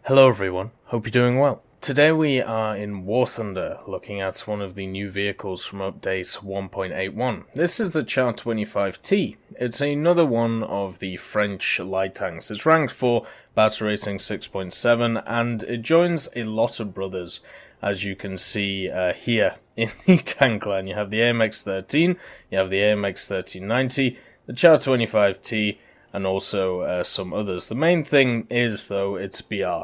Hello everyone, hope you're doing well. Today we are in War Thunder, looking at one of the new vehicles from update 1.81. This is the Char 25T. It's another one of the French light tanks. It's ranked for battle rating 6.7 and it joins a lot of brothers, as you can see here in the tank line. You have the AMX-13, you have the AMX-1390, the Char 25T, and also some others. The main thing is, though, it's BR.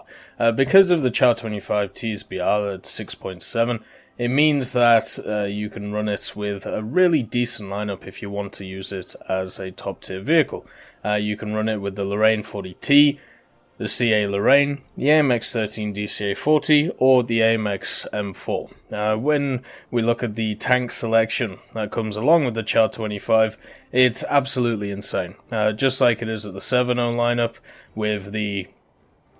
Because of the Char 25T's BR at 6.7, it means that you can run it with a really decent lineup if you want to use it as a top-tier vehicle. You can run it with the Lorraine 40T, the CA Lorraine, the AMX-13 DCA-40, or the AMX M4. When we look at the tank selection that comes along with the Char 25, it's absolutely insane. Just like it is at the 7.0 lineup with the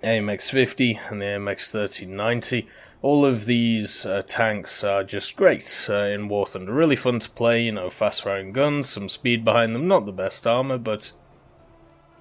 AMX-50 and the AMX-1390, all of these tanks are just great in War Thunder. Really fun to play, fast-firing guns, some speed behind them, not the best armor, but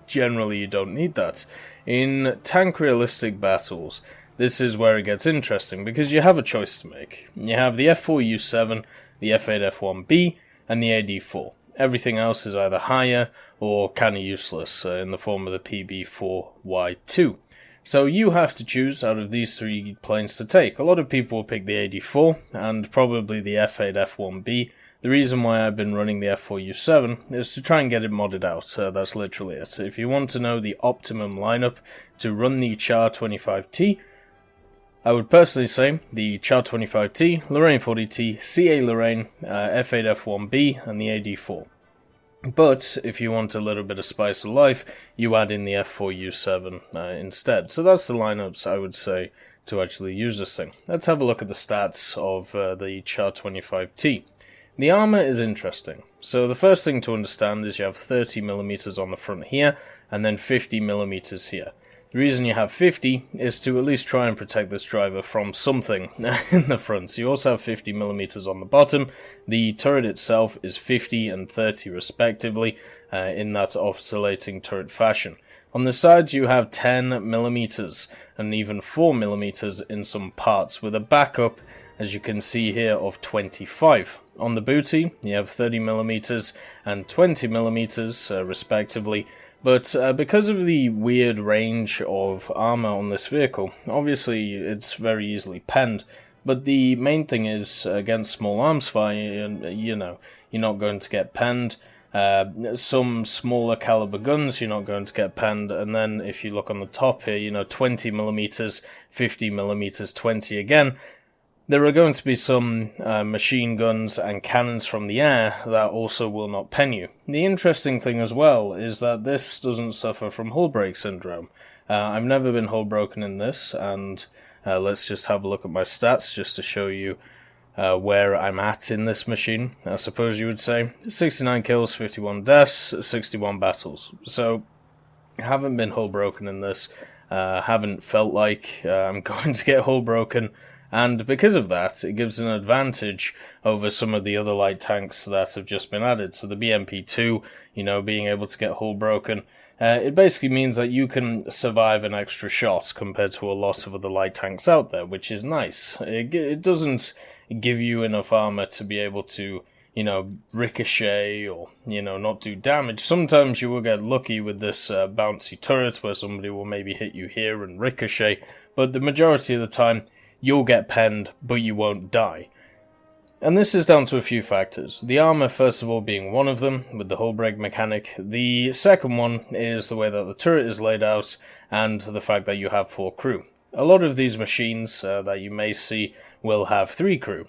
generally you don't need that. In tank realistic battles, this is where it gets interesting, because you have a choice to make. You have the F4U7, the F8F1B, and the AD4. Everything else is either higher or kinda useless in the form of the PB4Y2. So you have to choose out of these three planes to take. A lot of people will pick the AD4, and probably the F8F1B. The reason why I've been running the F4U7 is to try and get it modded out. That's literally it. If you want to know the optimum lineup to run the Char 25T, I would personally say the Char 25T, Lorraine 40T, CA Lorraine, F8F1B, and the AD4. But if you want a little bit of spice of life, you add in the F4U7 instead. So that's the lineups I would say to actually use this thing. Let's have a look at the stats of the Char 25T. The armor is interesting. So the first thing to understand is you have 30mm on the front here, and then 50mm here. The reason you have 50 is to at least try and protect this driver from something in the front. So you also have 50mm on the bottom. The turret itself is 50 and 30 respectively, in that oscillating turret fashion. On the sides you have 10mm and even 4mm in some parts, with a backup, as you can see here, of 25. On the booty, you have 30mm and 20mm respectively, but because of the weird range of armor on this vehicle, obviously it's very easily penned, but the main thing is, against small arms fire, you're not going to get penned. Some smaller caliber guns, you're not going to get penned, and then if you look on the top here, 20mm, 50mm, 20 again. There are going to be some machine guns and cannons from the air that also will not pen you. The interesting thing as well is that this doesn't suffer from hull break syndrome. I've never been hull broken in this, and let's just have a look at my stats just to show you where I'm at in this machine, I suppose you would say. 69 kills, 51 deaths, 61 battles. So, I haven't been hull broken in this, haven't felt like I'm going to get hull broken. And because of that, it gives an advantage over some of the other light tanks that have just been added. So the BMP2, being able to get hull broken, it basically means that you can survive an extra shot compared to a lot of other light tanks out there, which is nice. It doesn't give you enough armor to be able to, ricochet or, not do damage. Sometimes you will get lucky with this bouncy turret where somebody will maybe hit you here and ricochet, but the majority of the time, you'll get penned, but you won't die. And this is down to a few factors. The armor, first of all, being one of them, with the hull break mechanic. The second one is the way that the turret is laid out, and the fact that you have 4 crew. A lot of these machines that you may see will have 3 crew.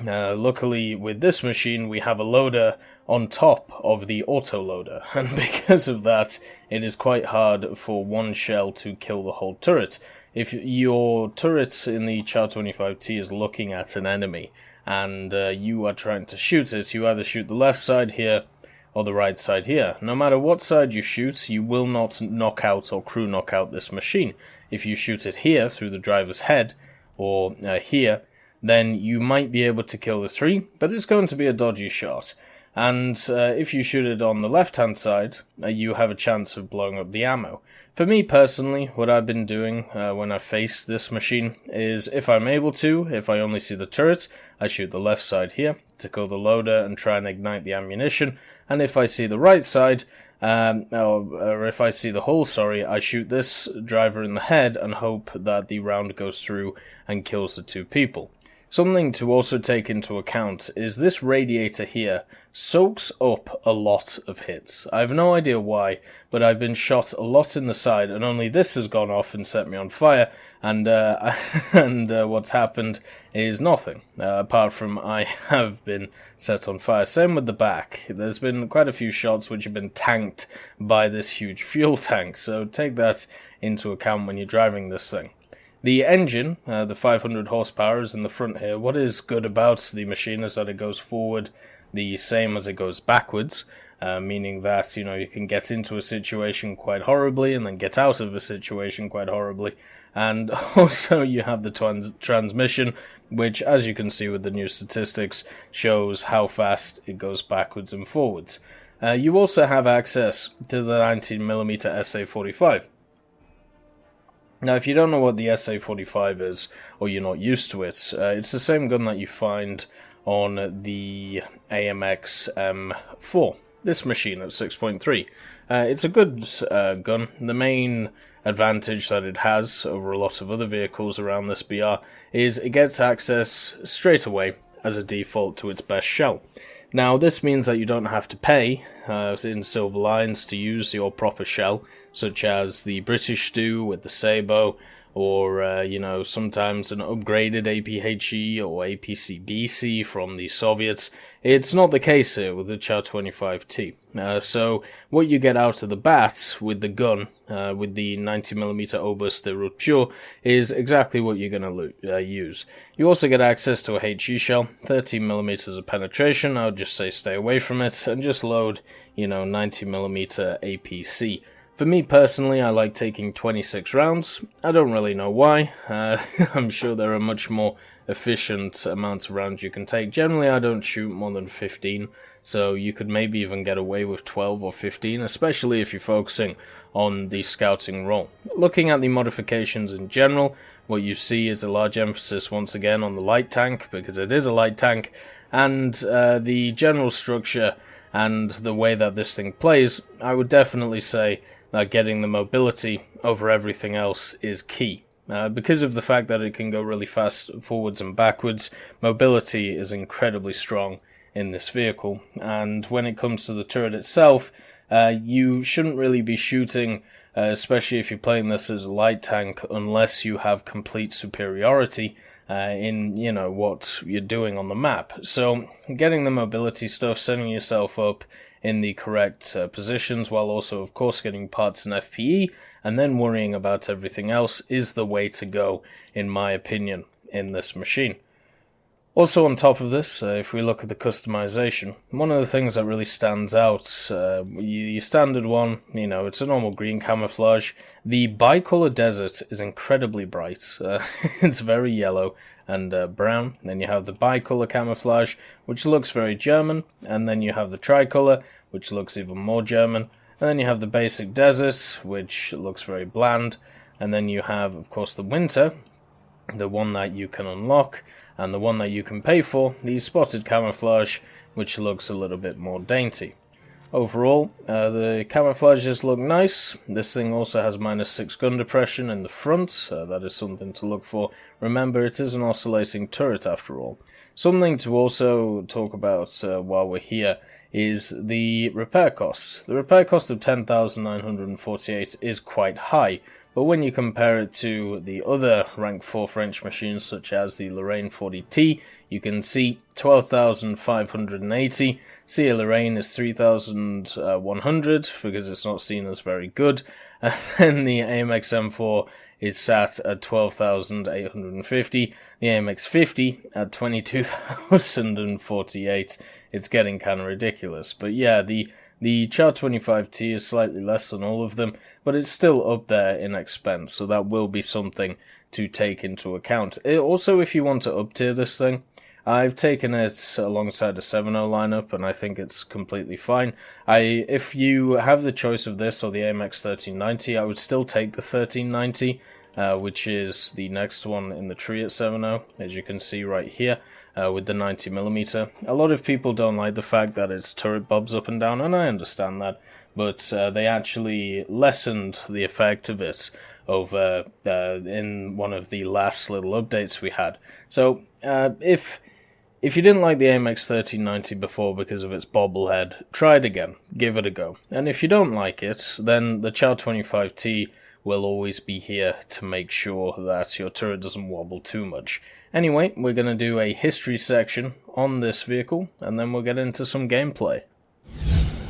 Luckily, with this machine, we have a loader on top of the auto-loader, and because of that, it is quite hard for one shell to kill the whole turret. If your turret in the Char 25T is looking at an enemy and you are trying to shoot it, you either shoot the left side here or the right side here. No matter what side you shoot, you will not knock out or crew knock out this machine. If you shoot it here through the driver's head or here, then you might be able to kill the 3, but it's going to be a dodgy shot. and if you shoot it on the left-hand side, you have a chance of blowing up the ammo. For me personally, what I've been doing when I face this machine is, if I'm able to, if I only see the turret, I shoot the left side here to kill the loader and try and ignite the ammunition, and if I see the right side, or if I see the hull, I shoot this driver in the head and hope that the round goes through and kills the two people. Something to also take into account is this radiator here soaks up a lot of hits. I have no idea why, but I've been shot a lot in the side, and only this has gone off and set me on fire, and what's happened is nothing, apart from I have been set on fire. Same with the back. There's been quite a few shots which have been tanked by this huge fuel tank, so take that into account when you're driving this thing. The engine, the 500 horsepower, is in the front here. What is good about the machine is that it goes forward the same as it goes backwards, meaning that, you can get into a situation quite horribly and then get out of a situation quite horribly. And also you have the transmission, which, as you can see with the new statistics, shows how fast it goes backwards and forwards. You also have access to the 19mm SA-45. Now, if you don't know what the SA-45 is, or you're not used to it, it's the same gun that you find on the AMX M4, this machine at 6.3. It's a good gun. The main advantage that it has over a lot of other vehicles around this BR is it gets access straight away as a default to its best shell. Now, this means that you don't have to pay in Silver Lines to use your proper shell, such as the British do with the Sabo, or, sometimes an upgraded APHE or APC-BC from the Soviets. It's not the case here with the Char 25T. So what you get out of the bat with the gun, with the 90mm Obus de Rupture, is exactly what you're going to use. You also get access to a HE shell, 13mm of penetration. I would just say stay away from it, and just load, 90mm APC. For me personally, I like taking 26 rounds. I don't really know why. I'm sure there are much more efficient amounts of rounds you can take. Generally, I don't shoot more than 15, so you could maybe even get away with 12 or 15, especially if you're focusing on the scouting role. Looking at the modifications in general, what you see is a large emphasis once again on the light tank, because it is a light tank, and the general structure and the way that this thing plays, I would definitely say that getting the mobility over everything else is key. Because of the fact that it can go really fast forwards and backwards, mobility is incredibly strong in this vehicle. And when it comes to the turret itself, you shouldn't really be shooting, especially if you're playing this as a light tank, unless you have complete superiority in, what you're doing on the map. So getting the mobility stuff, setting yourself up in the correct positions, while also, of course, getting parts and FPE, and then worrying about everything else, is the way to go, in my opinion, in this machine. Also, on top of this, if we look at the customization, one of the things that really stands out, your standard one, it's a normal green camouflage. The bicolor desert is incredibly bright. It's very yellow and brown. Then you have the bicolor camouflage, which looks very German, and then you have the tricolor, which looks even more German, and then you have the basic desert, which looks very bland, and then you have, of course, the winter, the one that you can unlock, and the one that you can pay for, the spotted camouflage, which looks a little bit more dainty. Overall, the camouflages look nice. This thing also has -6 gun depression in the front, that is something to look for. Remember, it is an oscillating turret after all. Something to also talk about while we're here is the repair costs. The repair cost of 10,948 is quite high, but when you compare it to the other rank 4 French machines such as the Lorraine 40T, you can see 12,580. CA Lorraine is 3,100 because it's not seen as very good, and then the AMX M4 is sat at 12,850, the AMX 50 at 22,048. It's getting kind of ridiculous, but yeah, the Char 25T is slightly less than all of them, but it's still up there in expense, so that will be something to take into account. Also, if you want to up-tier this thing, I've taken it alongside the 7.0 lineup, and I think it's completely fine. If you have the choice of this or the AMX 1390, I would still take the 1390, which is the next one in the tree at 7.0, as you can see right here, with the 90mm. A lot of people don't like the fact that its turret bobs up and down, and I understand that, but they actually lessened the effect of it over in one of the last little updates we had. So if you didn't like the AMX 1390 before because of its bobblehead, try it again, give it a go. And if you don't like it, then the Char 25T will always be here to make sure that your turret doesn't wobble too much. Anyway, we're going to do a history section on this vehicle, and then we'll get into some gameplay.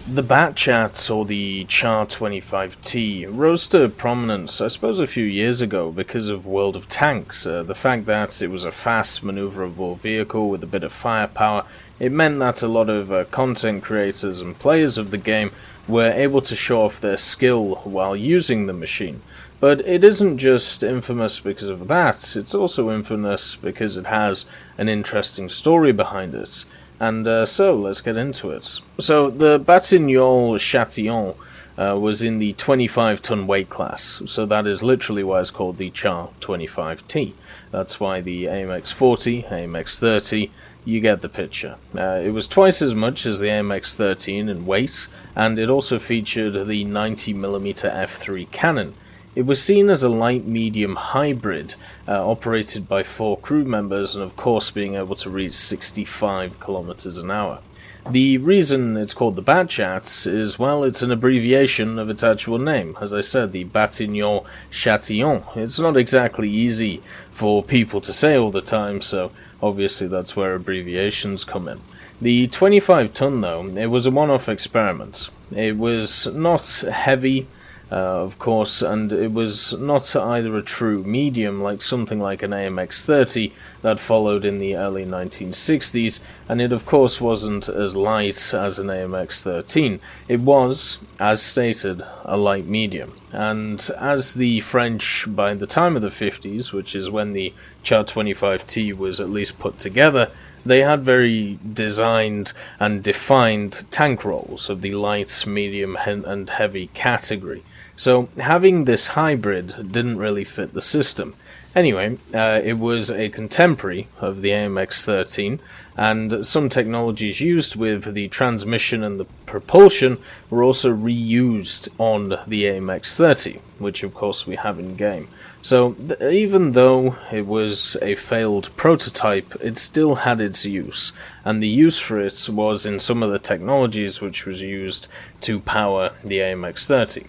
The Batchats, or the Char 25T, rose to prominence, I suppose, a few years ago because of World of Tanks. The fact that it was a fast, maneuverable vehicle with a bit of firepower, it meant that a lot of content creators and players of the game were able to show off their skill while using the machine. But it isn't just infamous because of that, it's also infamous because it has an interesting story behind it. And so, let's get into it. So, the Batignolles-Chatillon was in the 25-ton weight class, so that is literally why it's called the Char 25T. That's why the AMX 40, AMX 30, you get the picture. It was twice as much as the AMX 13 in weight, and it also featured the 90mm f3 cannon. It was seen as a light-medium hybrid, operated by 4 crew members, and of course being able to reach 65 kilometers an hour. The reason it's called the Batchats is, well, it's an abbreviation of its actual name. As I said, the Batignolles-Chatillon. It's not exactly easy for people to say all the time, so obviously that's where abbreviations come in. The 25-ton, though, it was a one-off experiment. It was not heavy, of course, and it was not either a true medium like something like an AMX 30 that followed in the early 1960s, and it of course wasn't as light as an AMX 13. It was, as stated, a light medium, and as the French, by the time of the 50s, which is when the Char 25T was at least put together, they had very designed and defined tank roles of the light, medium, and heavy category. So having this hybrid didn't really fit the system. Anyway, it was a contemporary of the AMX 13, and some technologies used with the transmission and the propulsion were also reused on the AMX 30, which of course we have in game. So even though it was a failed prototype, it still had its use, and the use for it was in some of the technologies which was used to power the AMX 30.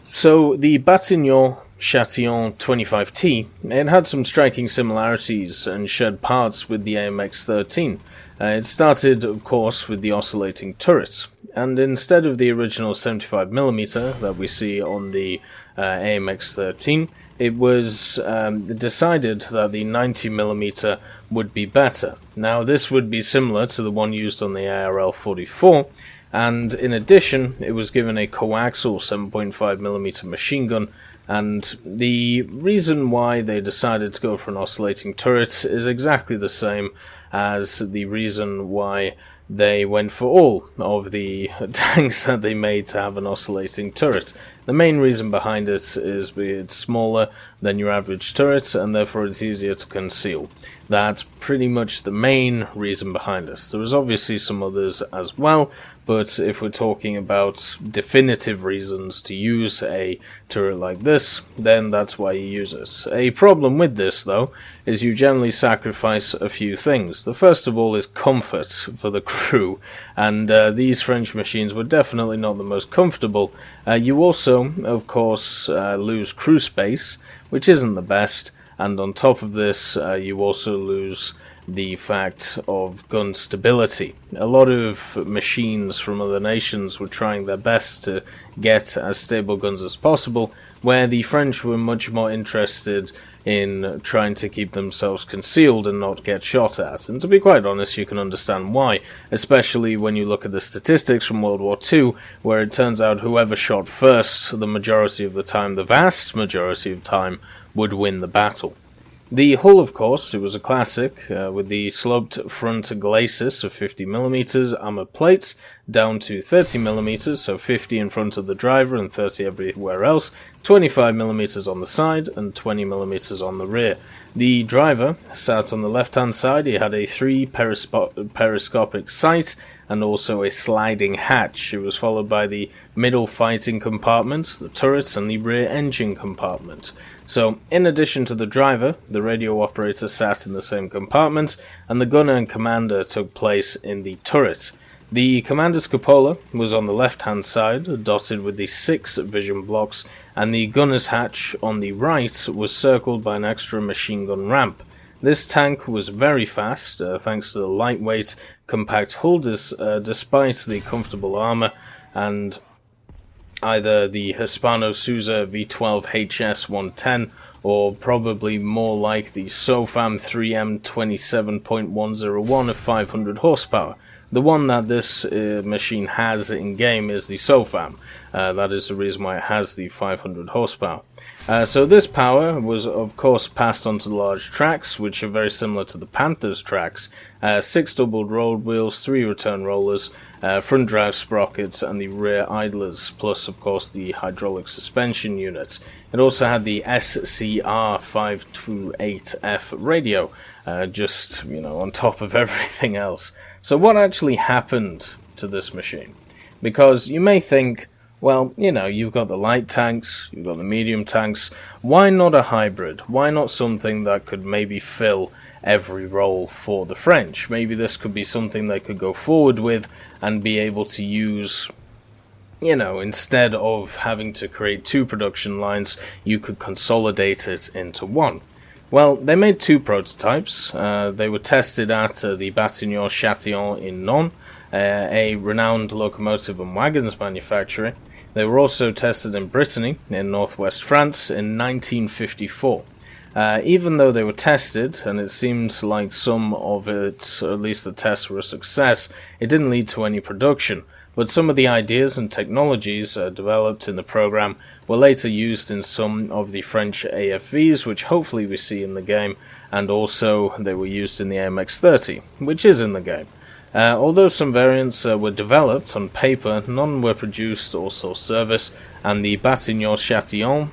So the Batignolles-Chatillon 25T, it had some striking similarities and shared parts with the AMX 13. It started, of course, with the oscillating turret, and instead of the original 75mm that we see on the AMX 13, it was decided that the 90mm would be better. Now, this would be similar to the one used on the ARL 44, and in addition, it was given a coaxial 7.5mm machine gun, and the reason why they decided to go for an oscillating turret is exactly the same as the reason why they went for all of the tanks that they made to have an oscillating turret. The main reason behind it is it's smaller than your average turret, and therefore it's easier to conceal. That's pretty much the main reason behind this. There was obviously some others as well, but if we're talking about definitive reasons to use a turret like this, then that's why you use it. A problem with this, though, is you generally sacrifice a few things. The first of all is comfort for the crew, and these French machines were definitely not the most comfortable. You also, of course, lose crew space, which isn't the best, and on top of this, you also lose the fact of gun stability. A lot of machines from other nations were trying their best to get as stable guns as possible, where the French were much more interested in trying to keep themselves concealed and not get shot at. And to be quite honest, you can understand why, especially when you look at the statistics from World War II, where it turns out whoever shot first, the majority of the time, the vast majority of time, would win the battle. The hull, of course, it was a classic, with the sloped front glacis of 50mm, armoured plates down to 30mm, so 50 in front of the driver and 30 everywhere else, 25mm on the side and 20mm on the rear. The driver sat on the left-hand side. He had a 3 periscopic sight and also a sliding hatch. It was followed by the middle fighting compartment, the turret, and the rear engine compartment. So, in addition to the driver, the radio operator sat in the same compartment, and the gunner and commander took place in the turret. The commander's cupola was on the left-hand side, dotted with the 6 vision blocks, and the gunner's hatch on the right was circled by an extra machine gun ramp. This tank was very fast, thanks to the lightweight, compact hull despite the comfortable armour, and either the Hispano-Suiza V12 HS-110 or probably more like the SOFAM 3M 27.101 of 500 horsepower. The one that this machine has in-game is the SOFAM. That is the reason why it has the 500 horsepower. So this power was, of course, passed onto the large tracks, which are very similar to the Panther's tracks. 6 doubled road wheels, 3 return rollers, front drive sprockets, and the rear idlers, plus, of course, the hydraulic suspension units. It also had the SCR 528F radio, just, on top of everything else. So what actually happened to this machine? Because you may think, well, you've got the light tanks, you've got the medium tanks, why not a hybrid? Why not something that could maybe fill every role for the French? Maybe this could be something they could go forward with and be able to use, instead of having to create 2 production lines, you could consolidate it into one. Well, they made 2 prototypes. They were tested at the Batignolles-Chatillon in Nantes, a renowned locomotive and wagons manufacturer. They were also tested in Brittany, in northwest France, in 1954. Even though they were tested, and it seems like some of it, or at least the tests were a success, it didn't lead to any production. But some of the ideas and technologies developed in the program were later used in some of the French AFVs, which hopefully we see in the game, and also they were used in the AMX-30, which is in the game. Although some variants were developed on paper, none were produced or saw service, and the Batignolles-Chatillon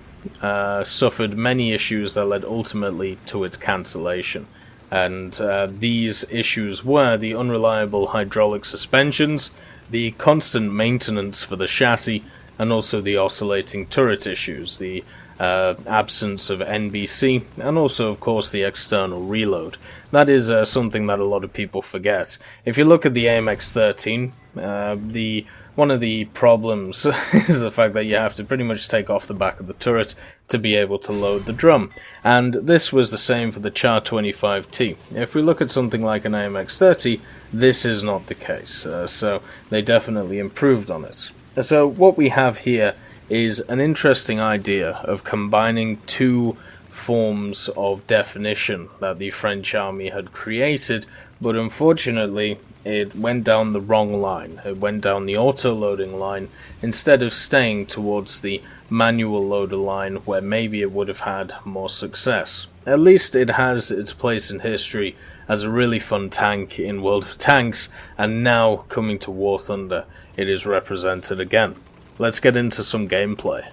suffered many issues that led ultimately to its cancellation. And these issues were the unreliable hydraulic suspensions, the constant maintenance for the chassis, and also the oscillating turret issues, the absence of NBC, and also, of course, the external reload. That is something that a lot of people forget. If you look at the AMX-13, one of the problems is the fact that you have to pretty much take off the back of the turret to be able to load the drum. And this was the same for the Char 25T. If we look at something like an AMX-30, this is not the case. So they definitely improved on it. So what we have here is an interesting idea of combining 2 forms of definition that the French army had created, but unfortunately it went down the wrong line. It went down the auto-loading line instead of staying towards the manual loader line where maybe it would have had more success. At least it has its place in history as a really fun tank in World of Tanks, and now coming to War Thunder it is represented again. Let's get into some gameplay.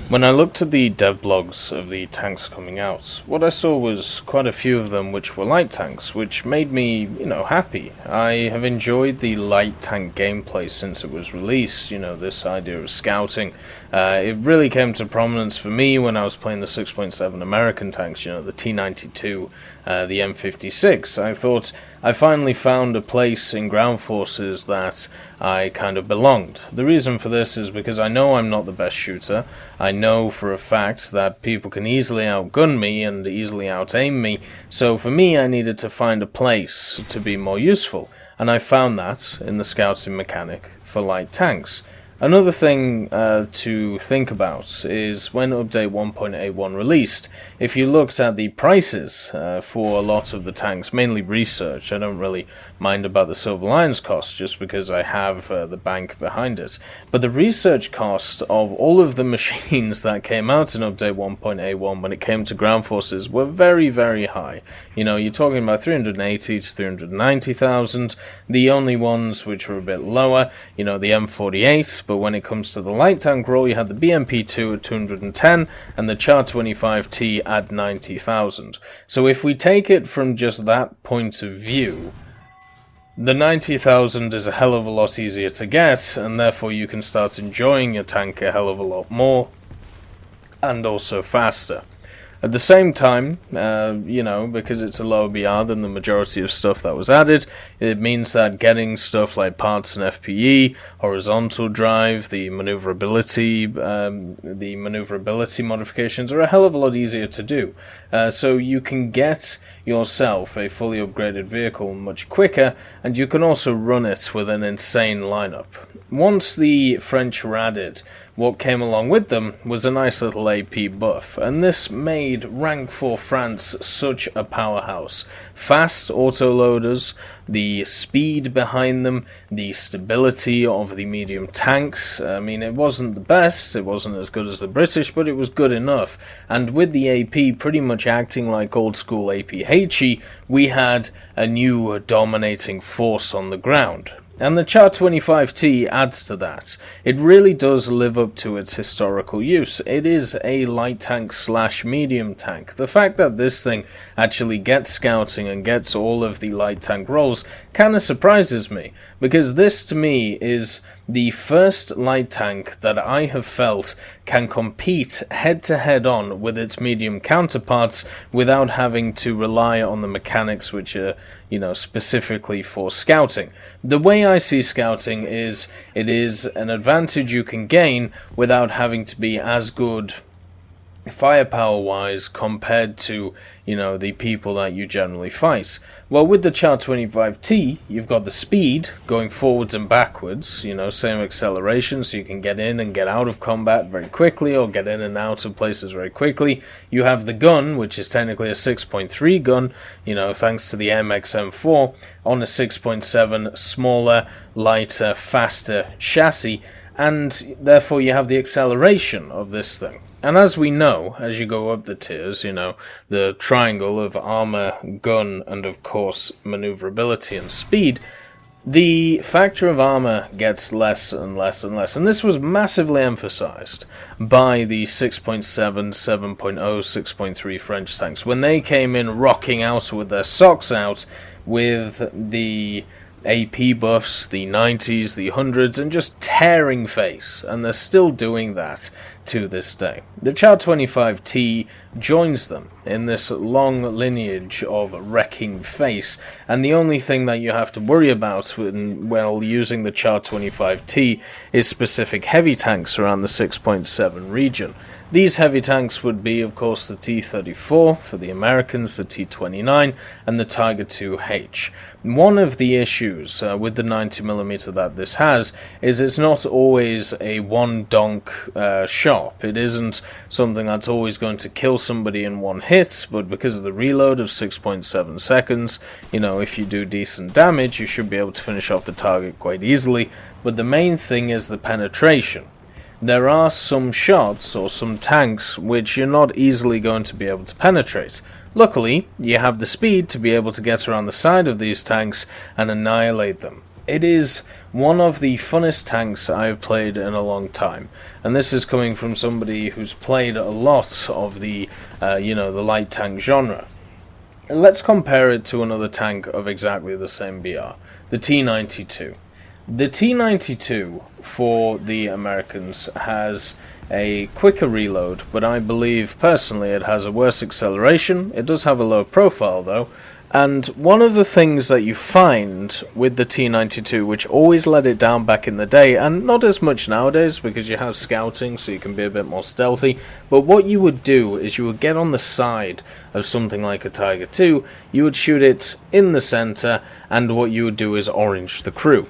When I looked at the dev blogs of the tanks coming out, what I saw was quite a few of them which were light tanks, which made me, happy. I have enjoyed the light tank gameplay since it was released, this idea of scouting. It really came to prominence for me when I was playing the 6.7 American tanks, the T-92, the M56. I thought I finally found a place in ground forces that I kind of belonged. The reason for this is because I know I'm not the best shooter. I know for a fact that people can easily outgun me and easily out-aim me, so for me I needed to find a place to be more useful, and I found that in the scouting mechanic for light tanks. Another thing to think about is when Update 1.81 released, if you looked at the prices for a lot of the tanks, mainly research, I don't really mind about the Silver Lions cost just because I have the bank behind it, but the research cost of all of the machines that came out in Update 1.81 when it came to ground forces were very, very high. You know, you're talking about 380 to 390,000, the only ones which were a bit lower, you know, the M48, but when it comes to the light tank role, you had the BMP-2 at 210 and the Char 25T at 90,000. So if we take it from just that point of view, the 90,000 is a hell of a lot easier to get, and therefore you can start enjoying your tank a hell of a lot more, and also faster. At the same time, you know, because it's a lower BR than the majority of stuff that was added, it means that getting stuff like parts and FPE, horizontal drive, the maneuverability modifications are a hell of a lot easier to do. So you can get yourself a fully upgraded vehicle much quicker, and you can also run it with an insane lineup. Once the French were added, what came along with them was a nice little AP buff, and this made Rank 4 France such a powerhouse. Fast autoloaders, the speed behind them, the stability of the medium tanks. I mean, it wasn't the best, it wasn't as good as the British, but it was good enough. And with the AP pretty much acting like old school APHE, we had a new dominating force on the ground. And the Char 25T adds to that. It really does live up to its historical use. It is a light tank slash medium tank. The fact that this thing actually gets scouting and gets all of the light tank roles kind of surprises me, because this to me is the first light tank that I have felt can compete head-to-head on with its medium counterparts without having to rely on the mechanics which are, you know, specifically for scouting. The way I see scouting is it is an advantage you can gain without having to be as good firepower-wise compared to, you know, the people that you generally fight. Well, with the Char 25T, you've got the speed going forwards and backwards, you know, same acceleration, so you can get in and get out of combat very quickly, or get in and out of places very quickly. You have the gun, which is technically a 6.3 gun, you know, thanks to the MXM4, on a 6.7 smaller, lighter, faster chassis, and therefore you have the acceleration of this thing. And as we know, as you go up the tiers, you know, the triangle of armor, gun, and of course maneuverability and speed, the factor of armor gets less and less and less. And this was massively emphasized by the 6.7, 7.0, 6.3 French tanks when they came in rocking out with their socks out with the AP buffs, the 90s, the 100s, and just tearing face, and they're still doing that to this day. The Char 25T joins them in this long lineage of wrecking face, and the only thing that you have to worry about while using the Char 25T is specific heavy tanks around the 6.7 region. These heavy tanks would be, of course, the T-34 for the Americans, the T-29, and the Tiger II-H. One of the issues with the 90mm that this has is it's not always a one-donk shot. It isn't something that's always going to kill somebody in one hit, but because of the reload of 6.7 seconds, you know, if you do decent damage, you should be able to finish off the target quite easily. But the main thing is the penetration. There are some shots or some tanks which you're not easily going to be able to penetrate. Luckily, you have the speed to be able to get around the side of these tanks and annihilate them. It is one of the funnest tanks I've played in a long time, and this is coming from somebody who's played a lot of the, the light tank genre. Let's compare it to another tank of exactly the same BR, the T-92. The T-92 for the Americans has a quicker reload, but I believe personally it has a worse acceleration. It does have a lower profile though, and one of the things that you find with the T-92, which always let it down back in the day, and not as much nowadays because you have scouting so you can be a bit more stealthy, but what you would do is you would get on the side of something like a Tiger II, you would shoot it in the center, and what you would do is orange the crew.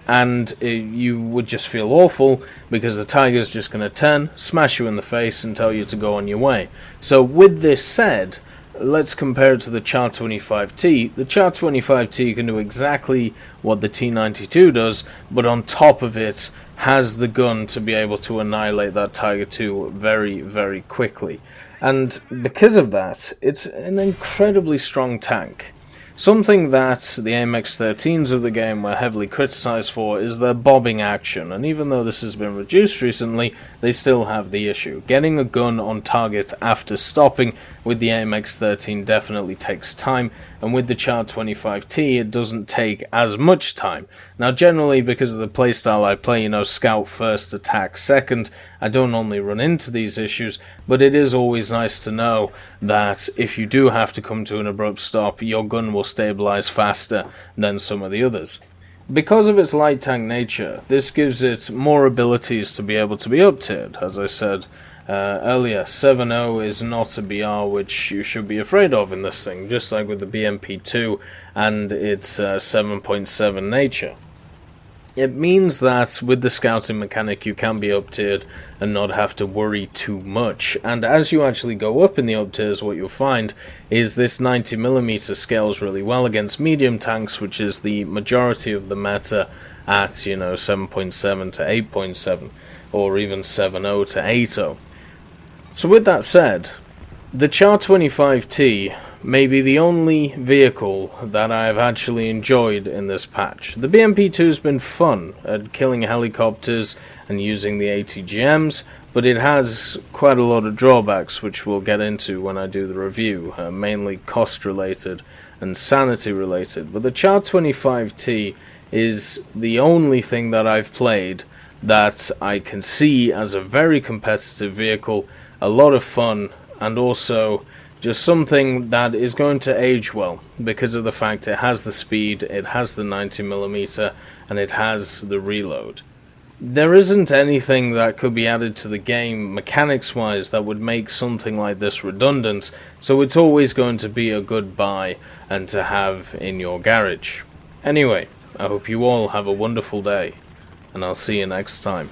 and you would just feel awful because the tiger's just going to turn, smash you in the face, and tell you to go on your way. So with this said, let's compare it to the Char 25T. The Char 25T can do exactly what the T92 does, but on top of it has the gun to be able to annihilate that Tiger II very, very quickly. And because of that, it's an incredibly strong tank. Something that the AMX-13s of the game were heavily criticised for is their bobbing action, and even though this has been reduced recently, they still have the issue. Getting a gun on target after stopping with the AMX-13 definitely takes time, and with the Char 25T it doesn't take as much time. Now generally, because of the playstyle I play, scout first, attack second, I don't normally run into these issues, but it is always nice to know that if you do have to come to an abrupt stop, your gun will stabilize faster than some of the others. Because of its light tank nature, this gives it more abilities to be able to be up-tiered. As I said earlier, 7.0 is not a BR which you should be afraid of in this thing, just like with the BMP2 and its 7.7 nature. It means that with the scouting mechanic you can be up-tiered and not have to worry too much, and as you actually go up in the up-tiers, what you'll find is this 90mm scales really well against medium tanks, which is the majority of the meta at 7.7 to 8.7, or even 7.0 to 8.0. So with that said, the Char 25T may be the only vehicle that I have actually enjoyed in this patch. The BMP2 has been fun at killing helicopters and using the ATGMs, but it has quite a lot of drawbacks, which we'll get into when I do the review, mainly cost related and sanity related. But the Char 25T is the only thing that I've played that I can see as a very competitive vehicle, a lot of fun, and also just something that is going to age well because of the fact it has the speed, it has the 90mm, and it has the reload. There isn't anything that could be added to the game mechanics-wise that would make something like this redundant, so it's always going to be a good buy and to have in your garage. Anyway, I hope you all have a wonderful day, and I'll see you next time.